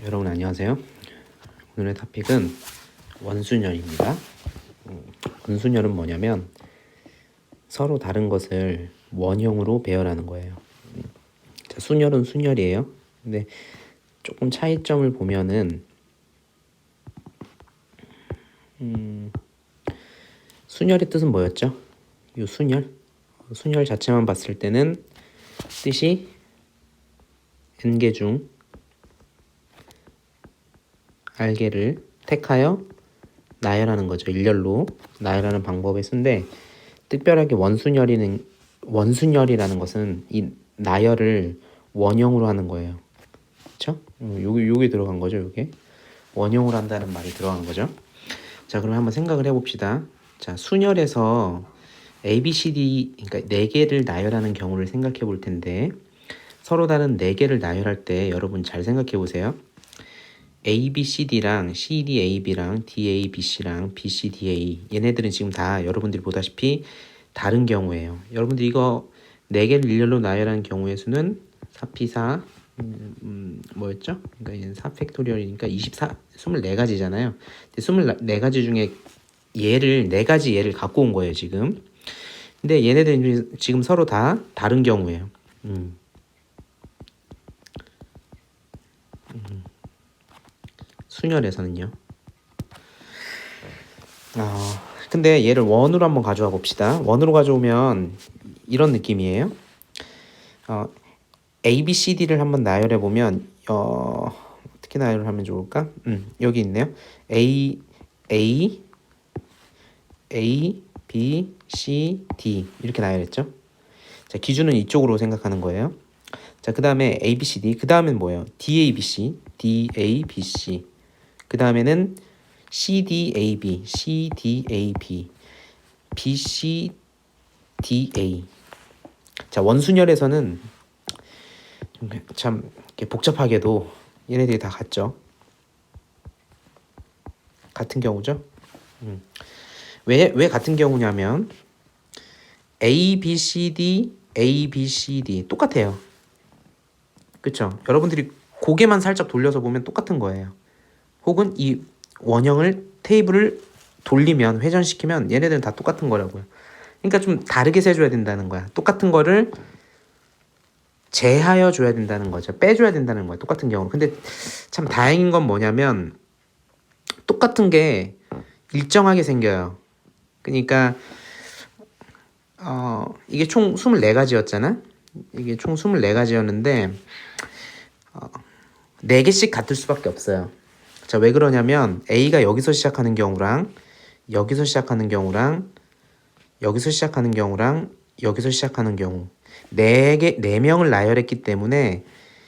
여러분 안녕하세요. 오늘의 토픽은 원순열입니다. 원순열은 뭐냐면 서로 다른 것을 원형으로 배열하는 거예요. 자, 순열은 순열이에요. 근데 조금 차이점을 보면은 순열의 뜻은 뭐였죠? 이 순열 자체만 봤을 때는 뜻이 n개 중 알개를 택하여 나열하는 거죠. 일렬로 나열하는 방법을 쓴데, 특별하게 원순열이라는 것은 이 나열을 원형으로 하는 거예요. 그렇죠? 요게 들어간 거죠. 요게 원형으로 한다는 말이 들어간 거죠. 자, 그럼 한번 생각을 해봅시다. 자, 순열에서 A, B, C, D, 그러니까 네 개를 나열하는 경우를 생각해 볼 텐데, 서로 다른 네 개를 나열할 때 여러분 잘 생각해 보세요. A, B, C, D랑 C, D, A, B랑 D, A, B, C랑 B, C, D, A 얘네들은 지금 다 여러분들이 보다시피 다른 경우예요. 여러분들이 이거 4개를 일렬로 나열한 경우의 수는 4P4 뭐였죠? 그러니까 얘는 4팩토리얼이니까 24가지잖아요. 24가지 중에 얘를 4가지 얘를 갖고 온 거예요, 지금. 근데 얘네들은 지금 서로 다 다른 경우예요. 순열에서는요. 근데 얘를 원으로 한번 가져와 봅시다. 원으로 가져오면 이런 느낌이에요. A, B, C, D를 한번 나열해 보면 어떻게 나열을 하면 좋을까? 여기 있네요. A, B, C, D 이렇게 나열했죠. 자, 기준은 이쪽으로 생각하는 거예요. 자, 그 다음에 A, B, C, D. 그 다음엔 뭐예요? D, A, B, C, D, A, B, C. 그 다음에는 C, D, A, B, C, D, A, B, B, C, D, A. 자, 원순열에서는 참 복잡하게도 얘네들이 다 같죠. 같은 경우죠. 왜 같은 경우냐면 A, B, C, D, A, B, C, D 똑같아요. 그쵸? 여러분들이 고개만 살짝 돌려서 보면 똑같은 거예요. 혹은 이 원형을 테이블을 돌리면 회전시키면 얘네들은 다 똑같은 거라고요. 그러니까 좀 다르게 세줘야 된다는 거야. 똑같은 거를 제하여 줘야 된다는 거죠. 빼줘야 된다는 거야. 똑같은 경우. 근데 참 다행인 건 뭐냐면 똑같은 게 일정하게 생겨요. 그러니까 이게 총 24가지였잖아. 이게 총 24가지였는데 4개씩 같을 수밖에 없어요. 자, 왜 그러냐면 A가 여기서 시작하는 경우랑 여기서 시작하는 경우랑 여기서 시작하는 경우랑 여기서 시작하는 경우 4명을 나열했기 때문에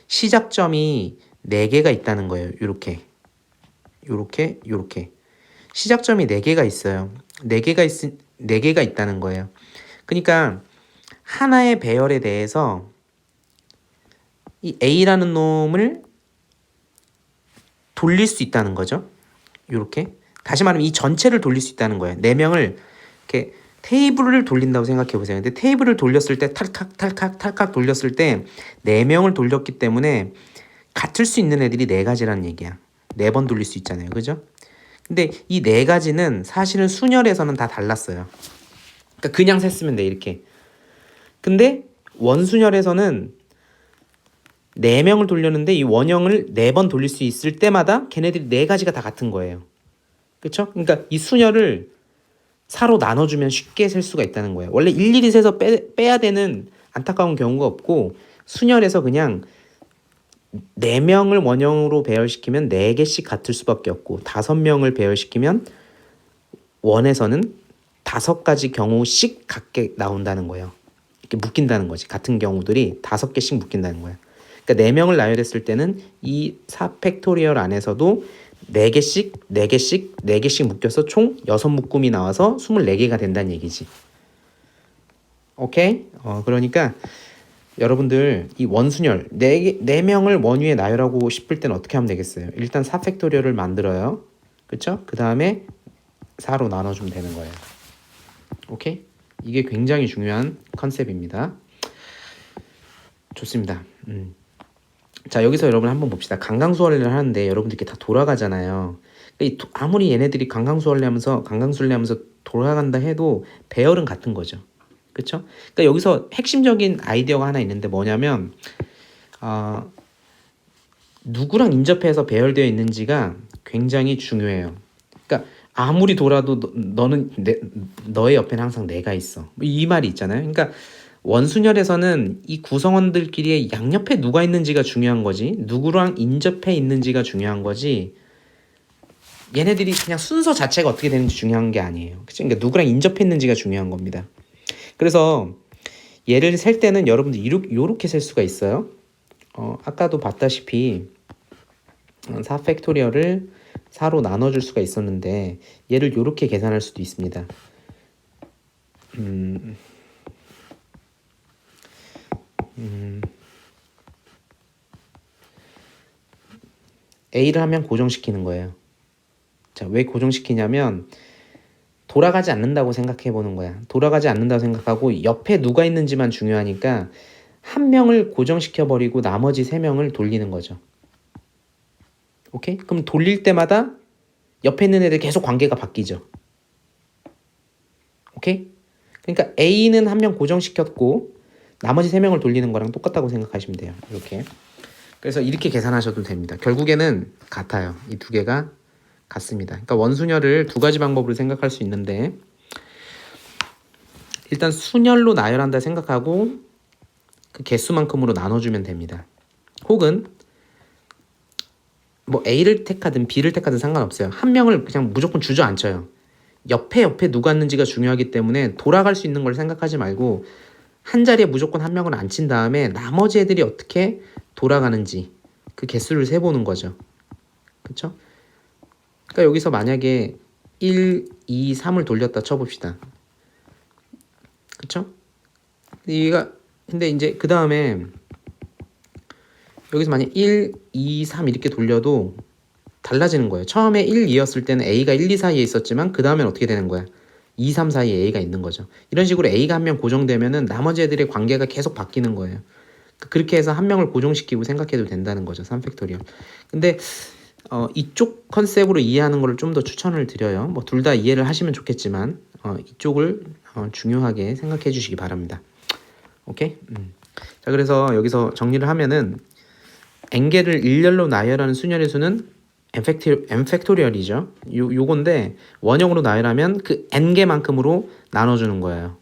시작점이 4개가 있다는 거예요. 요렇게 시작점이 4개가 있어요. 4개가 있다는 거예요. 그러니까 하나의 배열에 대해서 이 A라는 놈을 돌릴 수 있다는 거죠. 요렇게 다시 말하면 이 전체를 돌릴 수 있다는 거예요. 4명을 이렇게 테이블을 돌린다고 생각해 보세요. 근데 테이블을 돌렸을 때 탈칵 돌렸을 때 4명을 돌렸기 때문에 같을 수 있는 애들이 4가지라는 얘기야. 4번 돌릴 수 있잖아요. 그죠? 근데 이 4가지는 사실은 순열에서는 다 달랐어요. 그러니까 그냥 셌으면 돼, 이렇게. 근데 원순열에서는 4명을 돌렸는데 이 원형을 4번 돌릴 수 있을 때마다 걔네들이 4가지가 다 같은 거예요. 그렇죠? 그러니까 이 순열을 사로 나눠주면 쉽게 셀 수가 있다는 거예요. 원래 일일이 세서 빼야 되는 안타까운 경우가 없고 순열에서 그냥 4명을 원형으로 배열시키면 4개씩 같을 수밖에 없고 5명을 배열시키면 원에서는 5가지 경우씩 같게 나온다는 거예요. 이렇게 묶인다는 거지. 같은 경우들이 5개씩 묶인다는 거야. 그러니까 4명을 나열했을 때는 이 4팩토리얼 안에서도 4개씩 묶여서 총 6묶음이 나와서 24개가 된다는 얘기지. 오케이? 그러니까 여러분들 이 원순열 4명을 원위에 나열하고 싶을 때는 어떻게 하면 되겠어요? 일단 4팩토리얼을 만들어요. 그쵸? 그 다음에 4로 나눠주면 되는 거예요. 오케이? 이게 굉장히 중요한 컨셉입니다. 좋습니다. 자, 여기서 여러분 한번 봅시다. 강강수원래를 하는데 여러분들 이렇게 다 돌아가잖아요. 아무리 얘네들이 강강술래 하면서 돌아간다 해도 배열은 같은 거죠. 그쵸? 그러니까 여기서 핵심적인 아이디어가 하나 있는데 뭐냐면 누구랑 인접해서 배열되어 있는지가 굉장히 중요해요. 그러니까 아무리 돌아도 너는 너의 옆에는 항상 내가 있어. 이 말이 있잖아요. 그러니까 원순열에서는 이 구성원들끼리의 양옆에 누가 있는지가 중요한 거지, 누구랑 인접해 있는지가 중요한 거지, 얘네들이 그냥 순서 자체가 어떻게 되는지 중요한 게 아니에요. 그치? 그러니까 누구랑 인접해 있는지가 중요한 겁니다. 그래서 얘를 셀 때는 여러분들 이렇게 셀 수가 있어요. 아까도 봤다시피 4 팩토리얼을 4로 나눠줄 수가 있었는데 얘를 이렇게 계산할 수도 있습니다. A를 하면 고정시키는 거예요. 자, 왜 고정시키냐면 돌아가지 않는다고 생각해 보는 거야. 돌아가지 않는다고 생각하고 옆에 누가 있는지만 중요하니까 한 명을 고정시켜 버리고 나머지 세 명을 돌리는 거죠. 오케이? 그럼 돌릴 때마다 옆에 있는 애들 계속 관계가 바뀌죠. 오케이? 그러니까 A는 한 명 고정시켰고 나머지 세 명을 돌리는 거랑 똑같다고 생각하시면 돼요. 이렇게. 그래서 이렇게 계산하셔도 됩니다. 결국에는 같아요. 이 두 개가 같습니다. 그러니까 원순열을 두 가지 방법으로 생각할 수 있는데 일단 순열로 나열한다 생각하고 그 개수만큼으로 나눠주면 됩니다. 혹은 뭐 A를 택하든 B를 택하든 상관없어요. 한 명을 그냥 무조건 주저앉혀요. 옆에 누가 있는지가 중요하기 때문에 돌아갈 수 있는 걸 생각하지 말고 한 자리에 무조건 한 명을 앉힌 다음에 나머지 애들이 어떻게 돌아가는지 그 개수를 세보는 거죠. 그쵸? 그러니까 여기서 만약에 1, 2, 3을 돌렸다 쳐봅시다. 그쵸? 근데 이제 그 다음에 여기서 만약 1, 2, 3 이렇게 돌려도 달라지는 거예요. 처음에 1, 2였을 때는 A가 1, 2 사이에 있었지만 그 다음엔 어떻게 되는 거야? 2, 3 사이에 A가 있는 거죠. 이런 식으로 A가 한 명 고정되면은 나머지 애들의 관계가 계속 바뀌는 거예요. 그렇게 해서 한 명을 고정시키고 생각해도 된다는 거죠. 3팩토리얼. 근데 이쪽 컨셉으로 이해하는 거를 좀 더 추천을 드려요. 뭐 둘 다 이해를 하시면 좋겠지만 이쪽을 중요하게 생각해 주시기 바랍니다. 오케이? 자, 그래서 여기서 정리를 하면은 n개를 일렬로 나열하는 순열의 수는 n팩토리얼이죠. 요건데 원형으로 나열하면 그 n개만큼으로 나눠주는 거예요.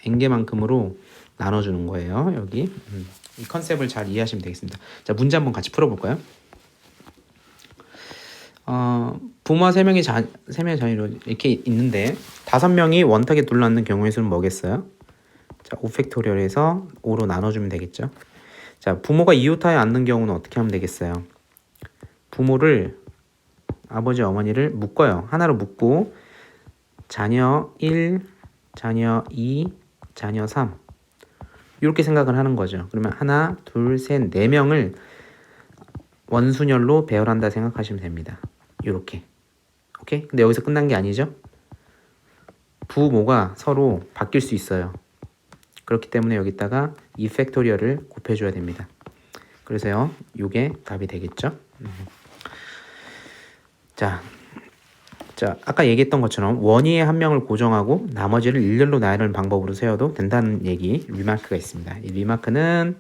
n개만큼으로 나눠주는 거예요. 여기 이 컨셉을 잘 이해하시면 되겠습니다. 자, 문제 한번 같이 풀어볼까요? 부모와 세 명의 자녀로 이렇게 있는데 5명이 원탁에 둘러앉는 경우의 수는 뭐겠어요? 자, 5팩토리얼에서 5로 나눠주면 되겠죠. 자, 부모가 이웃하에 앉는 경우는 어떻게 하면 되겠어요? 부모를 아버지 어머니를 묶어요. 하나로 묶고 자녀 1, 자녀 2, 자녀 3 이렇게 생각을 하는 거죠. 그러면 하나, 둘, 셋, 4명을 원순열로 배열한다 생각하시면 됩니다. 이렇게. 오케이? 근데 여기서 끝난 게 아니죠. 부모가 서로 바뀔 수 있어요. 그렇기 때문에 여기다가 이 팩토리얼을 곱해줘야 됩니다. 그래서요, 이게 답이 되겠죠. 자, 아까 얘기했던 것처럼 원위에 한 명을 고정하고 나머지를 일렬로 나열하는 방법으로 세워도 된다는 얘기, 리마크가 있습니다. 이 리마크는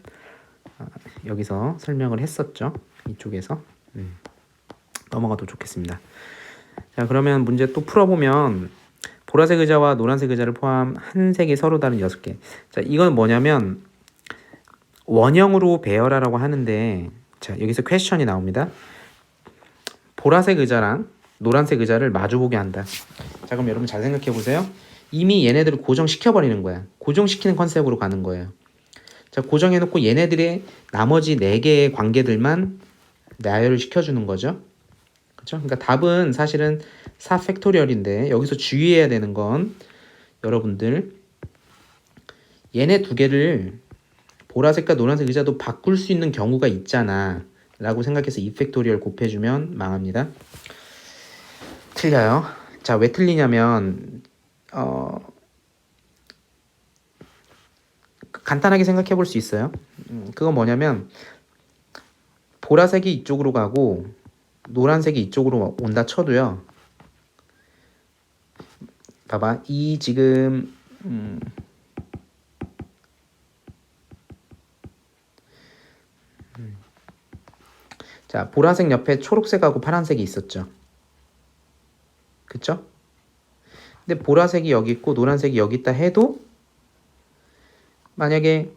여기서 설명을 했었죠. 이쪽에서 넘어가도 좋겠습니다. 자, 그러면 문제 또 풀어보면 보라색 의자와 노란색 의자를 포함 한 색이 서로 다른 6개. 자, 이건 뭐냐면 원형으로 배열하라고 하는데, 자, 여기서 퀘스천이 나옵니다. 보라색 의자랑 노란색 의자를 마주보게 한다. 자, 그럼 여러분 잘 생각해 보세요. 이미 얘네들을 고정시켜 버리는 거야. 고정시키는 컨셉으로 가는 거예요. 자, 고정해 놓고 얘네들의 나머지 4개의 관계들만 나열을 시켜주는 거죠. 그렇죠? 그러니까 답은 사실은 4 팩토리얼인데 여기서 주의해야 되는 건 여러분들 얘네 두 개를 보라색과 노란색 의자도 바꿀 수 있는 경우가 있잖아 라고 생각해서 2 팩토리얼 곱해주면 망합니다. 틀려요. 자, 왜 틀리냐면 간단하게 생각해 볼 수 있어요. 그건 뭐냐면 보라색이 이쪽으로 가고 노란색이 이쪽으로 온다 쳐도요. 봐봐. 이 지금 자, 보라색 옆에 초록색하고 파란색이 있었죠. 그쵸? 근데 보라색이 여기 있고 노란색이 여기 있다 해도 만약에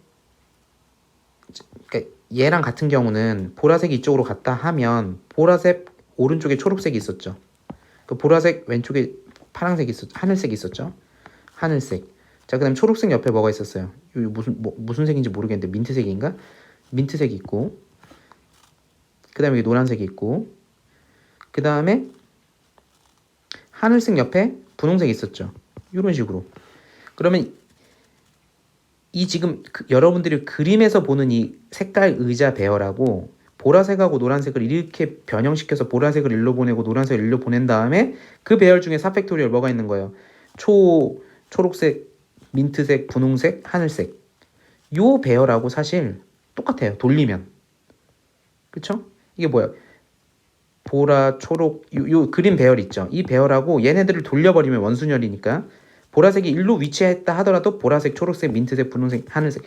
그러니까 얘랑 같은 경우는 보라색이 이쪽으로 갔다 하면 보라색 오른쪽에 초록색이 있었죠. 그 보라색 왼쪽에 파란색이 하늘색이 있었죠. 하늘색. 자, 그다음 초록색 옆에 뭐가 있었어요? 무슨 색인지 모르겠는데 민트색인가? 민트색이 있고 그다음에 여기 노란색이 있고 그다음에 하늘색 옆에 분홍색이 있었죠. 이런 식으로. 그러면 이 지금 여러분들이 그림에서 보는 이 색깔 의자 배열하고 보라색하고 노란색을 이렇게 변형시켜서 보라색을 일로 보내고 노란색을 일로 보낸 다음에 그 배열 중에 4팩토리얼 뭐가 있는 거예요? 초록색, 민트색, 분홍색, 하늘색. 요 배열하고 사실 똑같아요. 돌리면. 그쵸? 이게 뭐야? 보라, 초록, 요 그림 배열 있죠? 이 배열하고 얘네들을 돌려버리면 원순열이니까 보라색이 일로 위치했다 하더라도 보라색, 초록색, 민트색, 분홍색, 하늘색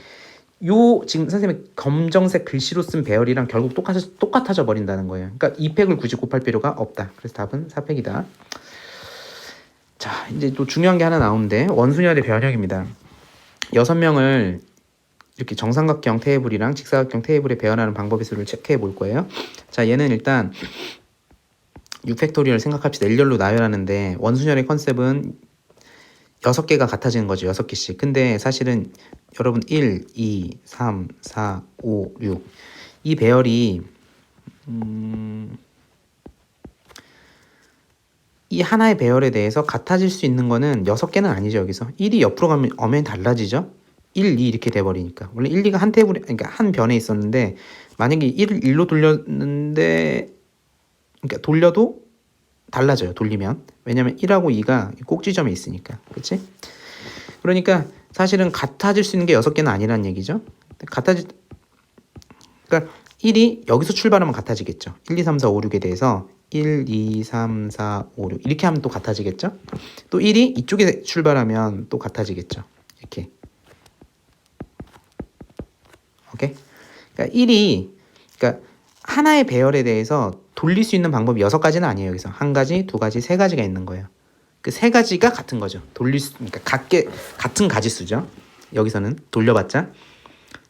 요 지금 선생님이 검정색 글씨로 쓴 배열이랑 결국 똑같아져 버린다는 거예요. 그러니까 2팩을 굳이 곱할 필요가 없다. 그래서 답은 4팩이다. 자, 이제 또 중요한 게 하나 나오는데 원순열의 변형입니다. 6명을 이렇게 정삼각형 테이블이랑 직사각형 테이블에 배열하는 방법의 수를 체크해 볼 거예요. 자, 얘는 일단 6팩토리얼 생각합시다. 일렬로 나열하는데 원순열의 컨셉은 6개가 같아지는 거죠. 6개씩. 근데 사실은 여러분 1, 2, 3, 4, 5, 6 이 배열이 이 하나의 배열에 대해서 같아질 수 있는 거는 6개는 아니죠. 여기서 1이 옆으로 가면 엄연히 달라지죠. 1, 2 이렇게 돼버리니까. 원래 1, 2가 한 테이블에 그러니까 한 변에 있었는데 만약에 1을 1로 돌렸는데 그러니까 돌려도 달라져요. 돌리면. 왜냐면 1하고 2가 꼭지점에 있으니까. 그치? 그러니까 사실은 같아질 수 있는 게 6개는 아니라는 얘기죠. 그러니까 1이 여기서 출발하면 같아지겠죠. 1, 2, 3, 4, 5, 6에 대해서 1, 2, 3, 4, 5, 6 이렇게 하면 또 같아지겠죠. 또 1이 이쪽에 출발하면 또 같아지겠죠. 이렇게. 오케이? 그러니까 1이 그러니까 하나의 배열에 대해서 돌릴 수 있는 방법이 6가지는 아니에요. 여기서 1가지, 2가지, 3가지가 있는 거예요. 그 3가지가 같은 거죠. 그러니까 같은 가지수죠. 여기서는 돌려봤자.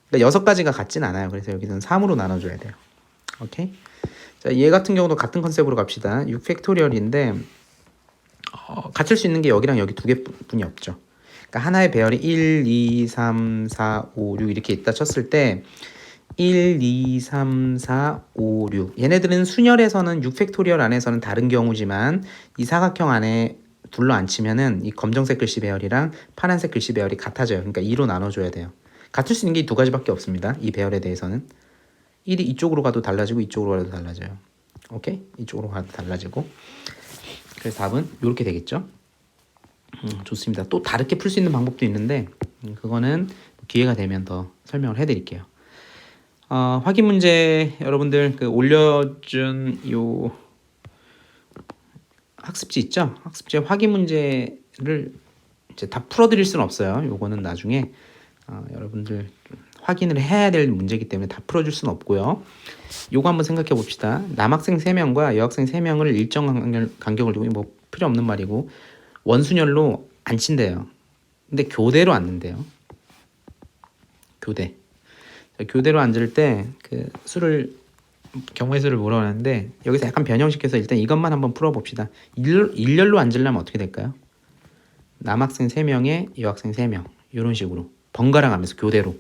그러니까 6가지가 같진 않아요. 그래서 여기서는 3으로 나눠줘야 돼요. 오케이? 자, 얘 같은 경우도 같은 컨셉으로 갑시다. 6팩토리얼인데 같을 수 있는 게 여기랑 여기 2개뿐이 없죠. 그러니까 하나의 배열이 1, 2, 3, 4, 5, 6 이렇게 있다 쳤을 때 1, 2, 3, 4, 5, 6 얘네들은 순열에서는 6팩토리얼 안에서는 다른 경우지만 이 사각형 안에 둘러 앉히면은 이 검정색 글씨 배열이랑 파란색 글씨 배열이 같아져요. 그러니까 2로 나눠줘야 돼요. 같을 수 있는 게 이 2가지밖에 없습니다. 이 배열에 대해서는 1이 이쪽으로 가도 달라지고 이쪽으로 가도 달라져요. 오케이? 이쪽으로 가도 달라지고 그래서 답은 이렇게 되겠죠. 좋습니다. 또 다르게 풀 수 있는 방법도 있는데 그거는 기회가 되면 더 설명을 해드릴게요. 확인 문제 여러분들 그 올려준 요 학습지 있죠? 학습지 확인 문제를 이제 다 풀어드릴 수는 없어요. 요거는 나중에 여러분들 확인을 해야 될 문제이기 때문에 다 풀어줄 수는 없고요. 요거 한번 생각해 봅시다. 남학생 3명과 여학생 3명을 일정 간격을 두고 뭐 필요 없는 말이고 원순열로 안 친대요. 근데 교대로 앉는데요. 교대로 앉을 때 그 경우의 수를 물어봤는데 여기서 약간 변형시켜서 일단 이것만 한번 풀어봅시다. 일렬로 앉으려면 어떻게 될까요? 남학생 3명에 여학생 3명 이런 식으로 번갈아 가면서 교대로.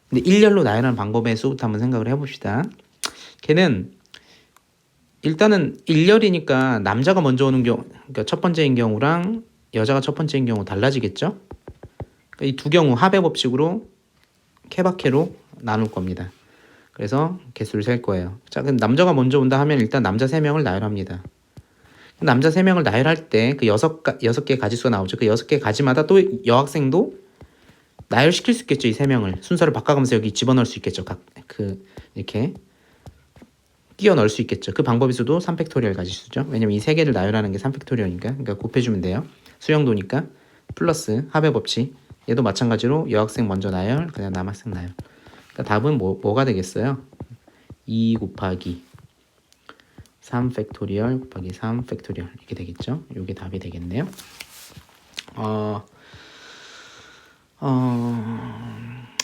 근데 일렬로 나열하는 방법의 수부터 한번 생각을 해봅시다. 걔는 일단은 일렬이니까 남자가 먼저 오는 경우, 그러니까 첫 번째인 경우랑 여자가 첫 번째인 경우 달라지겠죠? 그러니까 이 두 경우 합의 법칙으로 케바케로 나눌 겁니다. 그래서 개수를 셀 거예요. 자, 그럼 남자가 먼저 온다 하면 일단 남자 3명을 나열합니다. 남자 3명을 나열할 때 그 6개 가지수가 나오죠. 그 6개 가지마다 또 여학생도 나열시킬 수 있겠죠. 이 3명을 순서를 바꿔가면서 여기 집어넣을 수 있겠죠. 이렇게 끼워 넣을 수 있겠죠. 그 방법의 수도 3팩토리얼 가질 수죠. 왜냐면 이 세 개를 나열하는 게 3팩토리얼이니까. 그러니까 곱해주면 돼요. 수영도니까 플러스 합의 법칙. 얘도 마찬가지로 여학생 먼저 나열, 그냥 남학생 나열. 그러니까 답은 뭐가 되겠어요? 2 곱하기 3 팩토리얼 곱하기 3 팩토리얼 이렇게 되겠죠. 이게 답이 되겠네요.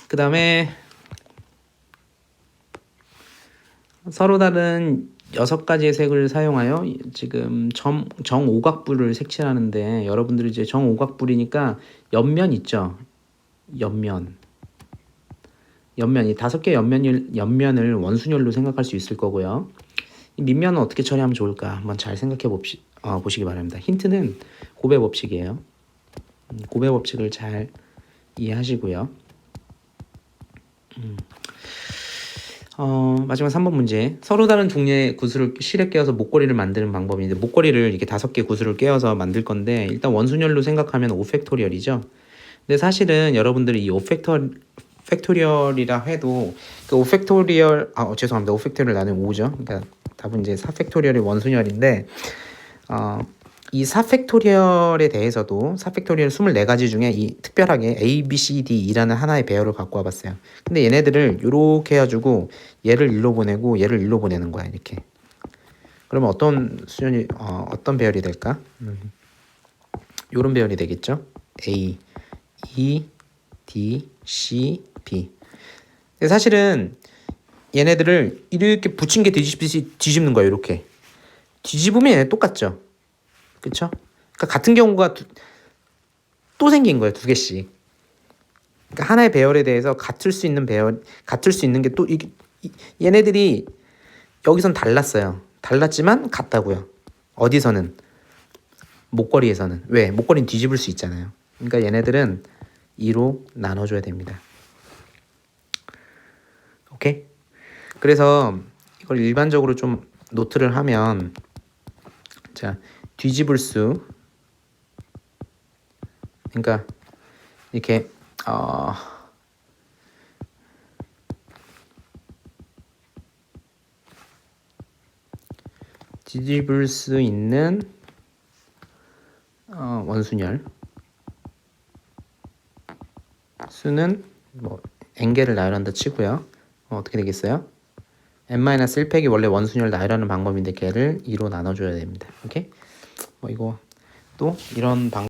그 다음에 서로 다른 6가지의 색을 사용하여 지금 정오각부를 색칠하는데, 여러분들이 이제 정오각부이니까 옆면 있죠. 옆면 이 5개 옆면을 원순열로 생각할 수 있을 거고요. 이 밑면은 어떻게 처리하면 좋을까 한번 잘 생각해 보시기 바랍니다. 힌트는 곱의 법칙이에요. 곱의 법칙을 잘 이해하시고요. 마지막 3번 문제. 서로 다른 종류의 구슬을 실에 끼워서 목걸이를 만드는 방법인데, 목걸이를 이렇게 5개 구슬을 끼워서 만들 건데, 일단 원순열로 생각하면 5팩토리얼이죠. 근데 사실은 여러분들이 이 5팩토리얼이라 해도 그 5팩토리얼 죄송합니다. 5팩토리얼 나누면 5죠. 그러니까 답은 이제 4팩토리얼의 원순열인데, 이 4팩토리얼에 대해서도 4팩토리얼 24가지 중에 이 특별하게 A, B, C, D, E라는 하나의 배열을 갖고 와봤어요. 근데 얘네들을 이렇게 해가지고 얘를 일로 보내고 얘를 일로 보내는 거야. 이렇게. 그러면 어떤 배열이 될까? 요런 배열이 되겠죠. A, E, D, C, B. 근데 사실은 얘네들을 이렇게 붙인 게 뒤집듯이 뒤집는 거예요. 이렇게. 뒤집으면 얘네 똑같죠. 그쵸? 그러니까 같은 경우가 또 생긴 거예요. 2개씩. 그러니까 하나의 배열에 대해서 같을 수 있는 게 또 얘네들이 여기선 달랐어요. 달랐지만 같다고요. 어디서는? 목걸이에서는. 왜? 목걸이는 뒤집을 수 있잖아요. 그러니까 얘네들은 2로 나눠줘야 됩니다. 오케이? 그래서 이걸 일반적으로 좀 노트를 하면, 자, 뒤집을 수, 그러니까 이렇게 뒤집을 수 있는 원순열 수는 뭐 n개를 나열한다 치고요. 어떻게 되겠어요? n-1팩이 원래 원순열 나열하는 방법인데 걔를 2로 나눠줘야 됩니다. 오케이? 이거 또 이런 방법